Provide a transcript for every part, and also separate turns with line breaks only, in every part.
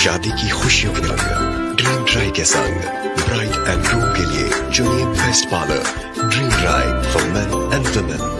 शादी की खुशियों के रंग ड्रीम ड्राई के संग ब्राइड एंड ग्रूम के लिए junior best parlour dream dry for main and women.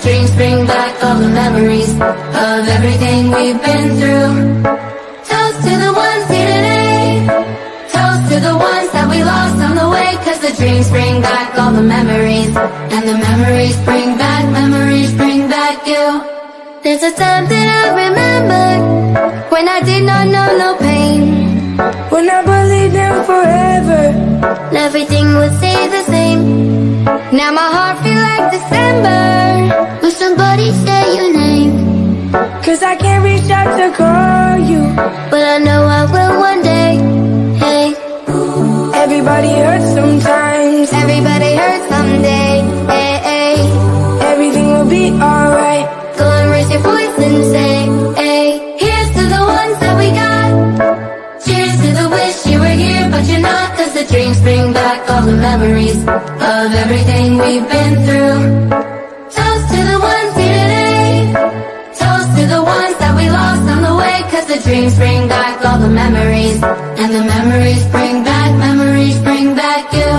Dreams bring back all the memories of everything we've been through. Toast to the ones here today. Toast to the ones that we lost on the way. Cause the dreams bring back all the memories. And the memories bring back you. There's a time that I remember when I did not know no pain.
When I believed in forever,
and everything would stay the same. Now my heart feels like December. Will somebody say your name?
Cause I can't reach out to call you,
but I know I will one day. Hey,
everybody hurts sometimes.
Everybody hurts someday. Hey, hey.
Everything will be alright.
Go and raise your voice and say, hey. Here's to the ones that we got. Cheers to the wish you were here, but you're not. Cause the dreams bring back all the memories of everything we've been through. Toast to the ones here today. Toast to the ones that we lost on the way. Cause the dreams bring back all the memories. And the memories bring back you. Memories bring back you.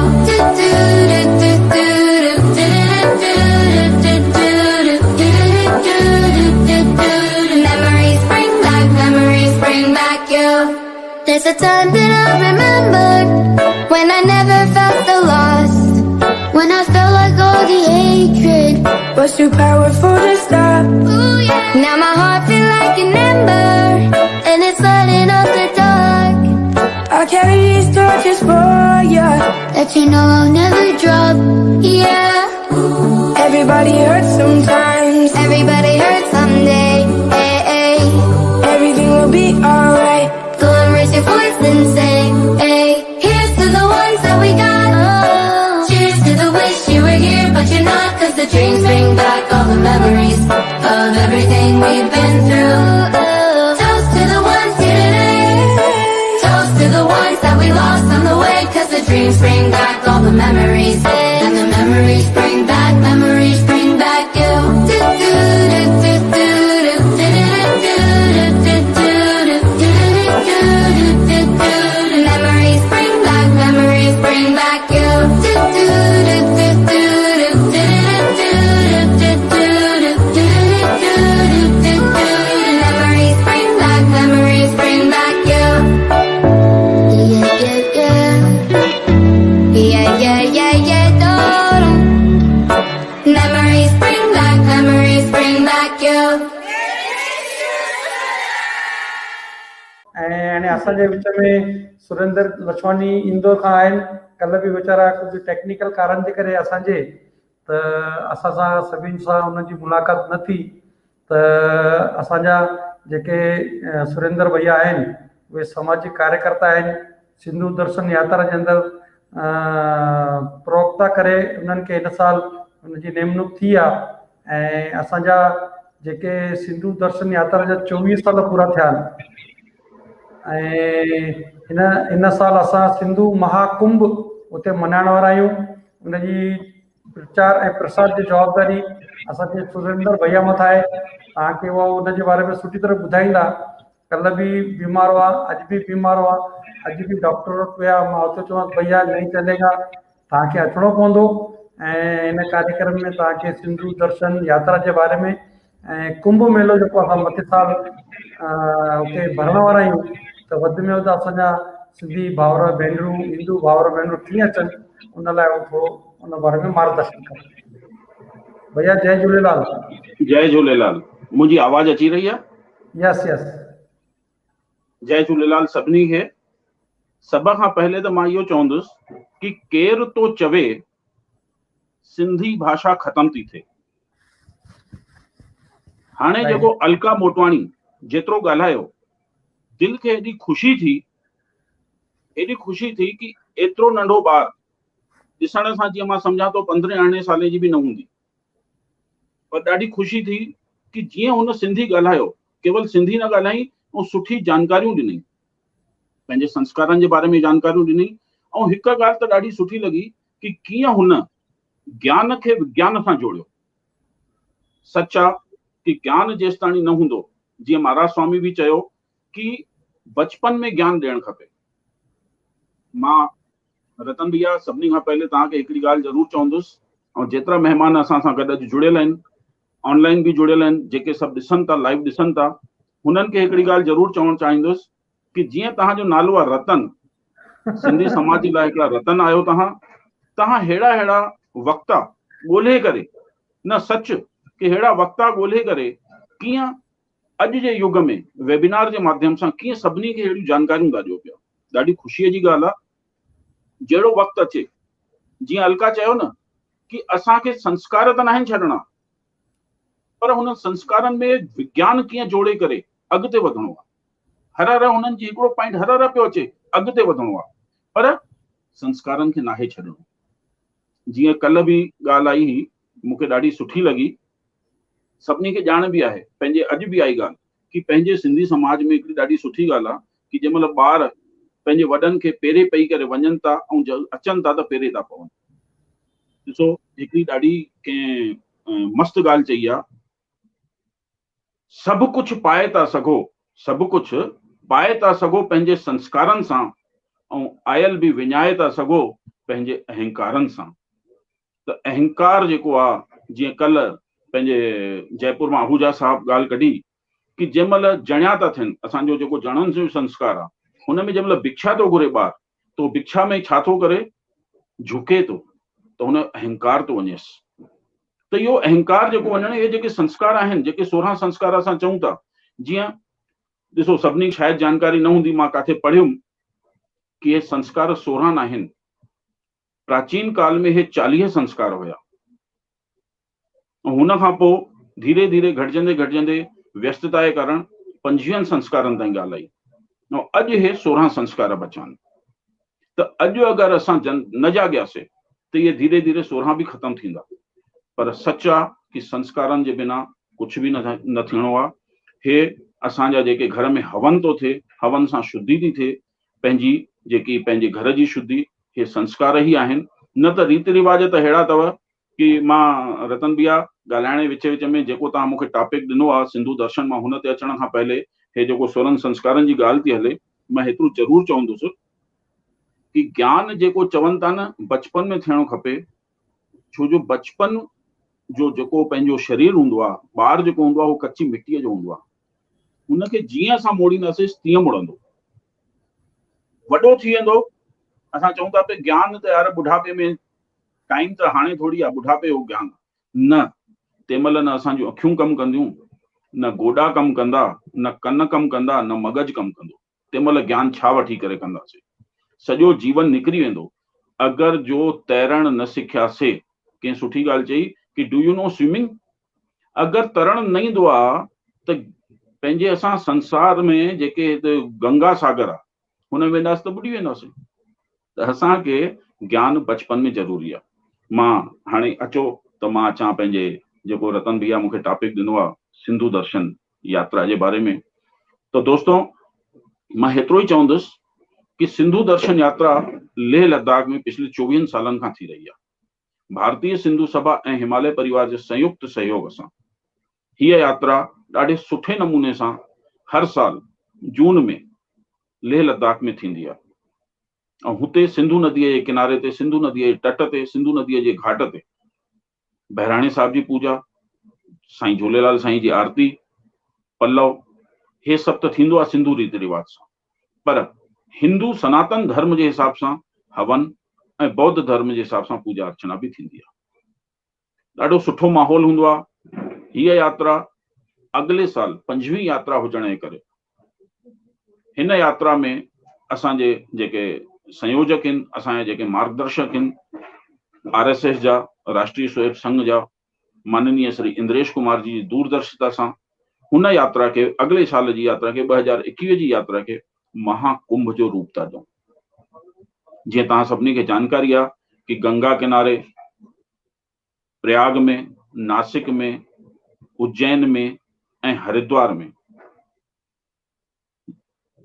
There's a time that I remembered when I never felt so lost. When I felt like all the hatred
was too powerful to stop.
Ooh, yeah. Now my heart feels like an ember, and it's lighting up the dark.
I'll carry these torches for ya,
that you know I'll never drop. Yeah.
Everybody hurts sometimes.
Everybody hurts someday. Hey, hey.
Everything will be alright.
Go and raise your voice and say, hey. Here's to the ones that we got. Oh. Cheers to the wish you were here, but you're not. Cause the dreams bring back all the memories of everything we've been through. Toast to the ones here today. Toast to the ones that we lost on the way. Cause the dreams bring back all the memories. And the memories bring back you. Do, do, do, do, do, do.
असांजे विच में सुरेंद्र लछवानी इंदौर खां आहिनि। कल्ह बि वीचारा कुझु technical कारण जे करे असांजे त असां सां सभिनि सां उन्हनि जी मुलाक़ात न थी। त असांजा जेके सुरेंद्र भैया आहिनि उहे सामाजिक कार्यकर्ता आहिनि। सिंधु दर्शन यात्रा जे अंदरि प्रवक्ता करे उन्हनि खे हिन साल उनजी नेमणूक थी आहे ऐं असांजा जेके सिंधु दर्शन यात्रा जा 24 साल पूरा थिया आहिनि ऐं हिन साल असां सिंधु महाकुंभ उते मल्हाइण वारा आहियूं। उनजी प्रचार ऐं प्रसार जी जवाबदारी असांजे सुरेंद्र भैया मथां आहे। तव्हांखे उहो उनजे बारे में सुठी तरह ॿुधाईंदा। कल्ह बि बीमार हुआ, अॼु बि बीमार हुआ, अॼु बि डॉक्टर वटि विया। मां हुते चवांसि भैया नहीं चलेगा, तव्हांखे अचिणो पवंदो ऐं हिन कार्यक्रम में तव्हांखे सिंधु दर्शन यात्रा जे बारे में ऐं कुंभ मेलो जेको असां मथे साल उते भरण वारा आहियूं त वधि में वधि असांजा सिंधी भाउर भेनरूं, हिंदू भाउर भेनरूं कीअं अचनि उन लाइ थोरो उन बारे में मार्गदर्शन कनि। भैया जय झूलेलाल।
जय झूलेलाल। मुंहिंजी आवाज़ अची रही आहे?
यस यस।
जय झूलेलाल सभिनी खे। सभ खां पहले त मां इहो चवंदुसि कि केरु तो चवे सिंधी भाषा ख़तम थी थिए। हाणे जेको अलका मोटवाणी जेतिरो ॻाल्हायो, दिलि खे एॾी ख़ुशी थी कि एतिरो नंढो ॿार ॾिसण सां जीअं मां सम्झां थो 15-18 साले जी बि न हूंदी, पर ॾाढी ख़ुशी थी कि जीअं हुन सिंधी ॻाल्हायो, केवल सिंधी न ॻाल्हाई ऐं सुठी जानकारियूं ॾिनई, पंहिंजे संस्कारनि जे बारे में जानकारियूं ॾिनई। ऐं हिकु ॻाल्हि त ॾाढी सुठी लॻी कि कीअं हुन ज्ञान खे विज्ञान सां जोड़ियो। सच आहे कि ज्ञान जेसि ताणी न हूंदो, जीअं महाराज स्वामी बि चयो कि बचपन में ज्ञान ॾियणु खपे। मां रतन भैया सभिनी खां पहले तव्हांखे हिकिड़ी ॻाल्हि ज़रूरु चवंदुसि, ऐं जेतिरा महिमान असां सां गॾु जुड़ियल आहिनि, ऑनलाइन बि जुड़ियल आहिनि, जेके सभु ॾिसनि था, लाइव ॾिसनि था, हुननि खे हिकिड़ी ॻाल्हि ज़रूरु चवणु चाहींदुसि कि जीअं तव्हांजो नालो आहे रतन, सिंधी समाज जे लाइ हिकिड़ा रतन आहियो तव्हां अहिड़ा वक्ता ॻोल्हे करे, न सच कि अहिड़ा वक्ता ॻोल्हे करे कीअं अॼु जे युग में वेबिनार जे माध्यम सां कीअं सभिनी खे अहिड़ियूं जानकारियूं था ॾियो पिया। ॾाढी ख़ुशीअ जी ॻाल्हि आहे। जहिड़ो वक़्तु अचे, जीअं अलका चयो न कि असांखे संस्कार त नाहिनि छॾणा, पर हुन संस्कारनि में विज्ञान कीअं जोड़े करे अॻिते वधणो आहे। हर हुननि जी हिकिड़ो पॉइंट हर पियो अचे, अॻिते वधणो आहे, पर संस्कारनि खे नाहे छॾणो। जीअं कल्ह बि ॻाल्हि आई हुई, मूंखे ॾाढी सुठी लॻी। सभिनी खे ॼाण बि आहे, पंहिंजे अॼु बि आई ॻाल्हि कि पंहिंजे सिंधी समाज में हिकिड़ी ॾाढी सुठी ॻाल्हि आहे कि जंहिं महिल ॿार पंहिंजे वॾनि खे पेरे पई करे वञनि था ऐं अचनि था त पेरे था पवनि। ॾिसो, हिकिड़ी ॾाढी कंहिं मस्तु ॻाल्हि चई आहे, सभु कुझु पाए था सघो पंहिंजे संस्कारनि सां, ऐं आयल बि विञाए था सघो पंहिंजे अहंकारनि सां। त अहंकार जेको आहे, जीअं कल्ह पंहिंजे जयपुर मां आहूजा साहब ॻाल्हि कढी कि जंहिं महिल जणिया था थियनि, असांजो जेको जणनि जो संस्कार आहे, हुन में जंहिं महिल भिक्षा थो घुरे ॿार, तो भिक्षा में छा थो करे, झुके थो, त हुन अहंकार थो वञेसि। त इहो अहंकार जेको वञणु, इहे जेके संस्कार आहिनि, जेके 16 संस्कार असां चऊं था, जीअं ॾिसो सभिनी शायदि जानकारी न हूंदी, मां किथे पढ़ियुमि कि इहे संस्कार 16 न आहिनि। प्राचीन काल में हे 40 संस्कार हुया। हुन खां पोइ धीरे धीरे घटिजंदे व्यस्तता जे कारण 25 संस्कारनि ताईं ॻाल्हि आई ऐं अॼु हे 16 संस्कार बचा आहिनि। त अॼु अगरि असां न जाॻियासीं त इहे धीरे धीरे 16 बि ख़तम थींदा। पर सच आहे कि संस्कारनि जे बिना कुझु बि न थियणो आहे। हे असांजा जेके घर में हवन थो थिए, हवन सां शुद्धि थी थिए, पंहिंजे घर जी शुद्धि, हे संस्कार ई आहिनि। न त रीति रिवाज त अहिड़ा अथव कि मां रतन भैया ॻाल्हाइण विच में जेको तव्हां मूंखे टॉपिक ॾिनो आहे सिंधु दर्शन मां, हुन ते अचण खां पहले हे जेको 16 संस्कारनि जी ॻाल्हि थी हले, मां हेतिरो ज़रूरु चवंदुसि कि ज्ञान जेको चवनि था न, बचपन में थियणो खपे। छो जो बचपन जो जेको पंहिंजो शरीर हूंदो आहे, ॿार जेको हूंदो आहे, उहो कच्ची मिटीअ जो हूंदो आहे। हुनखे जीअं असां मोड़ींदासीं तीअं मुड़ंदो। वॾो थी वेंदो, असां चऊं था पिया ज्ञान त यार बुढ़ापे में, टाइम त हाणे थोरी आहे बुढ़ापे जो ज्ञान, न तंहिं महिल न असांजूं अखियूं कमु कंदियूं, न गोॾा कमु कंदा, न कन कमु कंदा, न मगज़ कमु कंदो। तंहिंमहिल ज्ञान छा वठी करे कंदासीं? सॼो जीवन निकिरी वेंदो। अगरि जो तैरण न सिखियासीं, कंहिं सुठी ॻाल्हि चई कि डू यू नो स्विमिंग? अगरि तरण न ईंदो आहे त पंहिंजे असां संसार में जेके गंगा सागर आहे हुन में वेंदासीं त ॿुॾी वेंदासीं। त असांखे ज्ञान बचपन में ज़रूरी आहे। मां हाणे अचो त मां अचां पंहिंजे जेको रतन भैया मूंखे टॉपिक ॾिनो आहे सिंधु दर्शन यात्रा जे बारे में। त दोस्तों मां हेतिरो ई चवंदुसि कि सिंधु दर्शन यात्रा लेह लद्दाख में पिछले 24 सालनि खां थी रही आहे। भारतीय सिंधु सभा ऐं हिमालय परिवार जे संयुक्त सहयोग सां हीअ यात्रा ॾाढे सुठे नमूने सां हर साल जून में लेह लद्दाख में थींदी आहे। ऐं हुते सिंधु नदीअ जे किनारे ते, सिंधु नदीअ जे तट ते, सिंधु नदीअ जे घाट ते बहिराणे साहिब जी पूजा, साईं झूलेलाल साईं जी आरती, पल्लव, हे सभु त थींदो आहे सिंधु रीति रिवाज सां। पर हिंदू सनातन धर्म जे हिसाब सां हवन ऐं बौद्ध धर्म जे हिसाब सां पूजा अर्चना बि थींदी आहे। ॾाढो सुठो माहौल हूंदो आहे। हीअ यात्रा अॻिले साल 5वीं यात्रा हुजण जे करे हिन यात्रा में असांजे जेके संयोजक आहिनि, असांजे जेके मार्गदर्शक आहिनि, RSS जा, राष्ट्रीय स्वयं संघ जा माननीय श्री इंद्रेश कुमार जी दूरदर्शिता सां हुन यात्रा खे, अॻिले साल जी यात्रा खे, 2021 जी यात्रा खे महाकुंभ जो रूप था ॾियूं। जीअं तव्हां सभिनी खे जानकारी आहे कि गंगा किनारे प्रयाग में, नासिक में, उज्जैन में ऐं हरिद्वार में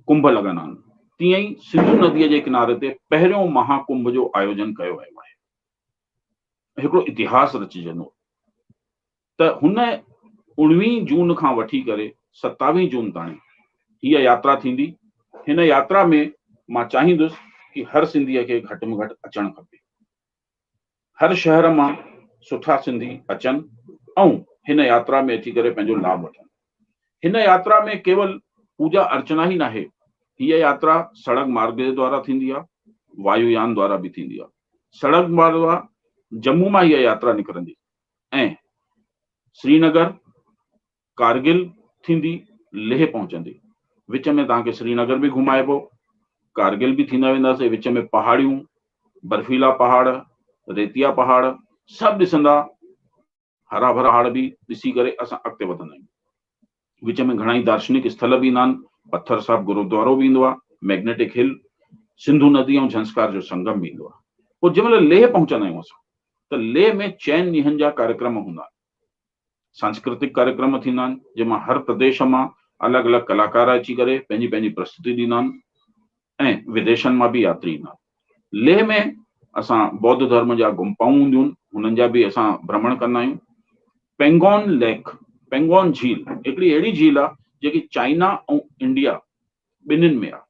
कुंभ लॻंदा आहिनि। तीअं ई सिंधु नदीअ जे किनारे ते पहिरियों महाकुंभ जो आयोजन कयो वियो आहे। हिकिड़ो इतिहास रचिजंदो। त हुन 19 जून खां वठी करे 27 जून ताईं हीअ यात्रा थींदी। हिन यात्रा में मां चाहींदुसि कि हर सिंधीअ खे घटि में घटि अचणु खपे। हर शहर मां सुठा सिंधी अचनि ऐं हिन यात्रा में अची करे पंहिंजो लाभ वठनि। हिन यात्रा में केवल पूजा अर्चना ई नाहे। हीअ यात्रा सड़क मार्ग जे द्वारा थींदी आहे, वायुयान द्वारा बि थींदी आहे। सड़क मार्ग द्वारा जम्मू मां हीअ यात्रा निकिरंदी ऐं श्रीनगर, कारगिल थींदी, लेह पहुचंदी। विच में तव्हांखे श्रीनगर बि घुमाइबो, कारगिल बि थींदा वेंदासीं। विच में पहाड़ियूं, बर्फीला पहाड़, रेतिया पहाड़ सभु ॾिसंदा, हरा भरा पहाड़ बि ॾिसी करे असां अॻिते वधंदा आहियूं। विच में घणा ई दार्शनिक स्थल बि ईंदा आहिनि। पत्थर साहिब गुरुद्वारो बि ईंदो आहे, मैग्नेटिक हिल, सिंधु नदी ऐं झंस्कार जो संगम बि ईंदो आहे। पोइ जंहिंमहिल लेह पहुचंदा आहियूं असां त लेह में 4 ॾींहंनि जा कार्यक्रम हूंदा आहिनि। सांस्कृतिक कार्यक्रम थींदा आहिनि जंहिंमां हर प्रदेश मां अलॻि अलॻि कलाकार अची करे पंहिंजी पंहिंजी प्रस्तुति ॾींदा आहिनि ऐं विदेशनि मां बि यात्री ईंदा आहिनि। लेह में असां बौद्ध धर्म जा गुम्पाऊं हूंदियूं आहिनि, हुननि जा बि असां भ्रमण कंदा आहियूं। पेंगोंग लेक, पेंगोंग झील हिकिड़ी अहिड़ी झील आहे जेकी चाइना ऐं इंडिया ॿिन्हिनि में आहे।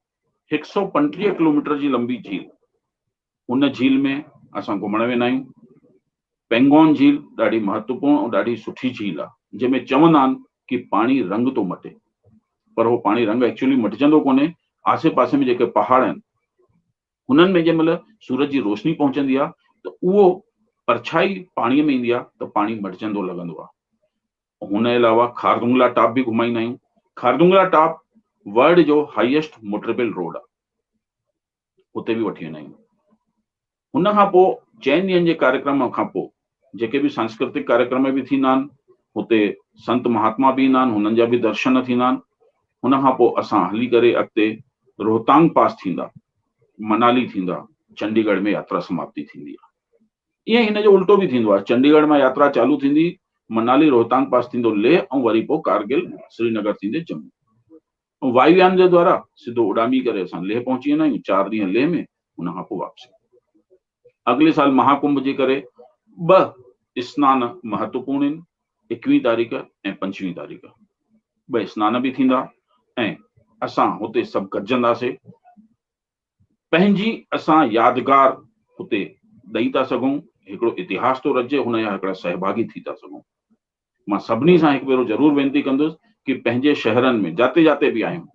135 किलोमीटर जी लंबी झील। हुन झील में असां घुमण वेंदा आहियूं। पेंगोंग झील ॾाढी महत्वपूर्ण ऐं ॾाढी सुठी झील आहे जंहिंमें चवंदा आहिनि कि पाणी रंग थो मटे, पर उहो पाणी रंग एक्चुअली मटिजंदो कोन्हे। आसे पासे में जेके पहाड़ आहिनि हुननि में जंहिंमहिल सूरज जी रोशनी पहुचंदी आहे त उहो परछाई पाणीअ में ईंदी आहे त पाणी मटिजंदो लॻंदो आहे। हुन जे अलावा खारदुंगला टॉप बि घुमाईंदा आहियूं। खारदुंगला टॉप वर्ल्ड जो हाईएस्ट मोटरेबल रोड आहे, उते बि वठी वेंदा आहियूं। हुन खां पोइ 4 ॾींहंनि जे कार्यक्रम खां पोइ जेके बि सांस्कृतिक कार्यक्रम बि थींदा आहिनि, हुते संत महात्मा बि ईंदा आहिनि, हुननि जा बि दर्शन थींदा आहिनि। हुन खां पोइ असां हली करे अॻिते रोहतांग पास थींदा, मनाली थींदा, चंडीगढ़ में यात्रा समाप्ति थींदी आहे। ईअं हिन जो उल्टो बि थींदो आहे। चंडीगढ़ मां यात्रा चालू थींदी, मनाली रोहतांग पास थींदो लेह ऐं वरी पोइ कारगिल, श्रीनगर थींदे जम्मू। वायुयान जे द्वारा सिधो उॾामी करे असां लेह पहुची वेंदा आहियूं। 4 ॾींहं लेह में, हुन खां पोइ वापसी। अॻिले साल महाकुंभ जे करे 2 स्नान महत्वपूर्ण आहिनि, 21 तारीख़ ऐं 25 तारीख़। 2 स्नान बि थींदा ऐं असां हुते सभु गॾिजंदासीं। पंहिंजी असां यादगार हुते ॾेई था सघूं, हिकिड़ो इतिहास थो रचे, हुनजा हिकिड़ा सहभागी थी था सघूं। मां सभिनी सां हिकु भेरो ज़रूरु वेनिती कंदुसि कि पंहिंजे शहरनि में जाते जाते बि आहियूं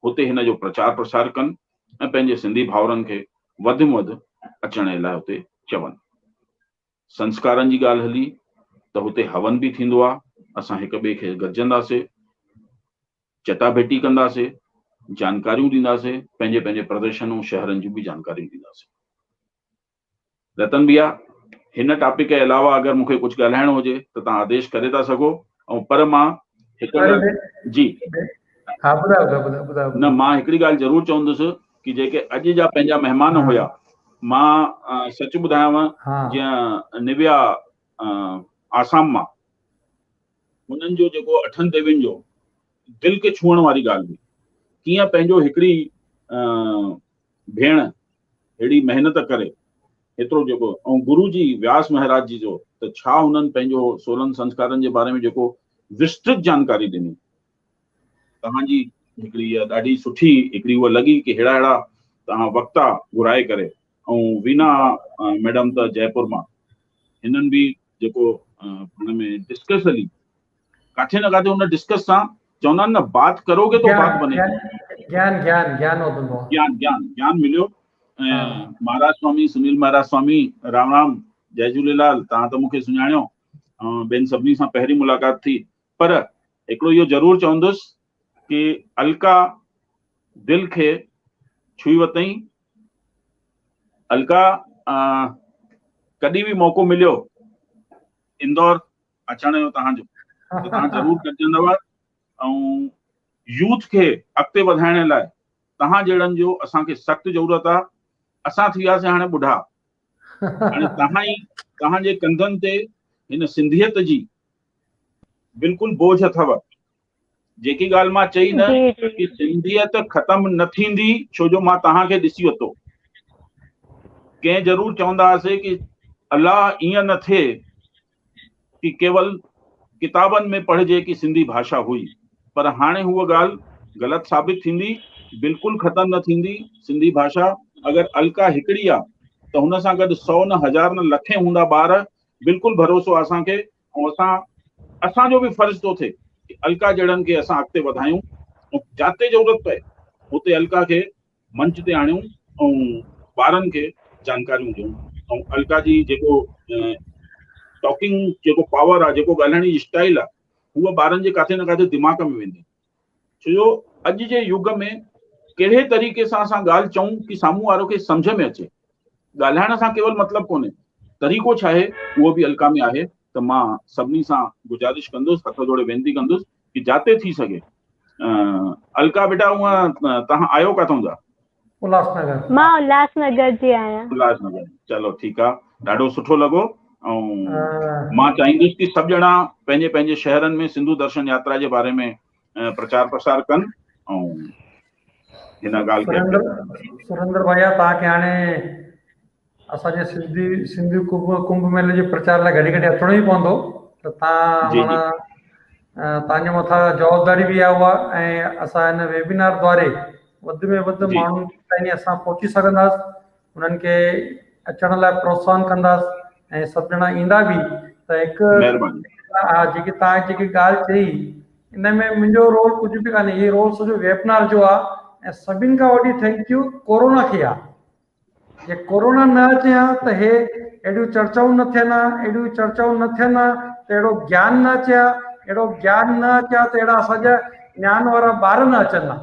हुते हिन जो प्रचार प्रसार कनि ऐं पंहिंजे सिंधी भाउरनि खे वधि में वधि अचण जे लाइ हुते चवनि। संस्कारनि जी ॻाल्हि हली त हुते हवन बि थींदो आहे। असां हिक ॿिए खे गॾिजंदासीं, चटाभेटी कंदासीं, जानकारियूं ॾींदासीं, पंहिंजे पंहिंजे प्रदर्शन ऐं शहरनि जूं बि जानकारियूं ॾींदासीं। रतन भैया, हिन टॉपिक जे अलावा अगरि मूंखे कुझु ॻाल्हाइणो हुजे त तव्हां आदेश करे था सघो, ऐं पर मां जी
हाँ ॿुधायो।
न, मां हिकिड़ी ॻाल्हि ज़रूरु चवंदुसि कि जेके अॼु जा पंहिंजा महिमान हुया, मां सच ॿुधायांव, जीअं निव्या आसाम मां, उन्हनि जो जेको 8 देवियुनि जो दिलि खे छुअण वारी ॻाल्हि हुई, कीअं पंहिंजो हिकिड़ी भेण हेड़ी महिनत करे एतिरो जेको, ऐं गुरु जी व्यास महाराज जी जो त छा हुननि पंहिंजो 16 संस्कारनि जे बारे में जेको विस्तृत जानकारी ॾिनी, तव्हांजी हिकिड़ी इहा ॾाढी सुठी हिकिड़ी उहा लॻी कि अहिड़ा अहिड़ा तव्हां वक्ता घुराए करे, ऐं वीना मैडम त जयपुर मां, हिननि बि जेको हुन में डिस्कस हली, काथे न काथे हुन डिस्कस सां चवंदा आहिनि न, बात करोगे तो बात बनेगी, ज्ञान मिलियो। महाराज स्वामी सुनील महाराज स्वामी, राम राम, जय झूलेलाल। तव्हां त मूंखे सुञाणियो, ॿियनि सभिनी सां पहिरीं मुलाक़ात थी, पर हिकिड़ो इहो ज़रूरु चवंदुसि कि अलका दिलि खे छुई वतई। अलका, कॾहिं बि मौक़ो मिलियो इंदौर अचण जो तव्हांजो त तव्हां ज़रूरु गॾिजंदव, ऐं यूथ खे अॻिते वधाइण लाइ तव्हां जहिड़नि जो असांखे सख़्तु ज़रूरत आहे। असां थी वियासीं हाणे ॿुढा, हाणे तव्हांजे कंधनि ते हिन सिंधियत जी बिल्कुलु बोझ अथव। जेकी ॻाल्हि मां चई न कि सिंधियत ख़तम न थींदी, छो जो मां तव्हांखे ॾिसी वरितो। कंहिं ज़रूरु चवंदा हुआसीं कि अलाह ईअं न थिए कि केवल किताबनि में पढ़िजे कि सिंधी भाषा हुई, पर हाणे हूअ ॻाल्हि ग़लति साबित थींदी, बिल्कुलु ख़तम न थींदी सिंधी भाषा। अगरि अलका हिकिड़ी आहे त हुन सां गॾु 100 न 1000 न लखे हूंदा ॿार, बिल्कुलु भरोसो आहे असांखे। ऐं असांजो बि फर्ज़ थो थिए कि अलका जहिड़नि खे असां अॻिते वधायूं, ऐं जिते ज़रूरत पए उते अलका खे मंच ते आणियूं ऐं ॿारनि खे जानकारियूं ॾियूं। ऐं अलका जी जेको टॉकिंग जेको पावर आहे, जेको ॻाल्हाइण जी स्टाइल आहे, उहा ॿारनि जे काथे न काथे दिमाग़ में वेंदी। छो जो अॼु जे युग में कहिड़े तरीक़े सां असां ॻाल्हि चऊं कि साम्हूं वारो खे सम्झ में अचे। ॻाल्हाइण सां केवल मतिलबु कोन्हे, तरीक़ो छा आहे उहो बि अलका में आहे। त मां सभिनी सां गुज़ारिश कंदुसि, हथ जोड़े वेनिती कंदुसि कि जाते थी सघे। अलका बेटा, हूअं तव्हां आयो किथां जा?
उल्हासनगर।
मां उल्हासनगर जी आहियां।
उल्हासनगर, चलो ठीकु आहे, ॾाढो सुठो लॻो। ऐं मां चाहींदुसि कि सभु ॼणा पंहिंजे पंहिंजे शहरनि में सिंधु दर्शन यात्रा जे बारे में प्रचार प्रसार कनि। ऐं हिन ॻाल्हि खे
सुरेंद्र भैया, तव्हांखे हाणे असांजे सिंधी कुंभ मेले जे प्रचार लाइ घड़ी घड़ी अचिणो ई पवंदो, त तव्हांजे मथां जवाबदारी बि आहे उहा। ऐं असां हिन वेबिनार द्वारे वधि में वधि माण्हुनि ताईं असां पहुची सघंदासीं, उन्हनि खे अचण लाइ प्रोत्साहन कंदासीं ऐं सभु ॼणा ईंदा बि। त हिकु जेकी तव्हां जेकी ॻाल्हि चई, इन में मुंहिंजो रोल कुझु बि कान्हे, इहे रोल सॼो वेबिनार जो आहे। ऐं सभिनि खां वॾी थैंक यू कोरोना खे आहे। जे कोरोना न अचे हा त हे एॾियूं चर्चाऊं न थियनि हा, एॾियूं चर्चाऊं न थियनि हा, त अहिड़ो ज्ञान न अचे हा, अहिड़ो ज्ञान न अचे हा त अहिड़ा असांजा ज्ञान वारा ॿार न अचनि हा।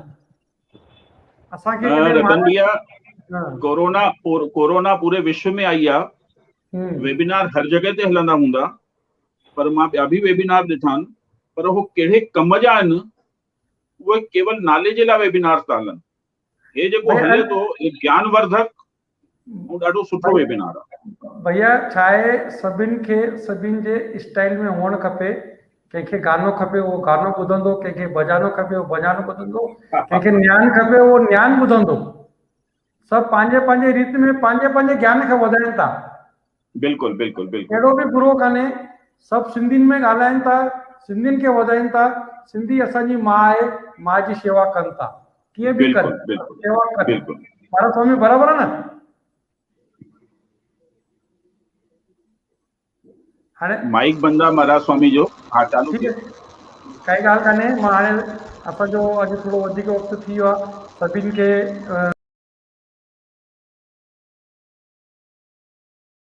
असांखे
रतन भैया, कोरोना पूरे विश्व में आई आहे। वेबिनार हर जगह ते हलंदा हूंदा, पर मां ॿिया बि वेबिनार ॾिठा आहिनि, पर उहो कहिड़े कम जा आहिनि, उहे केवल नाले जे लाइ वेबिनार था हलनि। हे जेको हले थो ज्ञानवर्धक, वो ॾाढो सुठो वेबिनार आहे।
भैया छा आहे, सभिनि जे स्टाइल में हुअणु खपे। कंहिंखे गानो खपे उहो गानो ॿुधंदो, कंहिंखे बजानो खपे उहो बजानो ॿुधंदो, कंहिंखे ज्ञान खपे उहो ज्ञान ॿुधंदो। सभु पंहिंजे पंहिंजे रीति में पंहिंजे पंहिंजे ज्ञान खे वधाइनि था।
बिल्कुलु बिल्कुलु बिल्कुलु,
अहिड़ो बि बुरो कान्हे। सभु सिंधियुनि में ॻाल्हाइनि था, सिंधियुनि खे वधाइनि था। सिंधी असांजी माउ आहे, माउ जी शेवा कनि था, कीअं बि कनि, शेवा कनि। महाराज स्वामी बराबरि आहे न? हाणे
माइक बंद आहे महाराज स्वामी जो। हा, चालू थी।
काई ॻाल्हि कान्हे। मां हाणे असांजो अॼु थोरो वधीक वक़्तु थी वियो आहे। सभिनि खे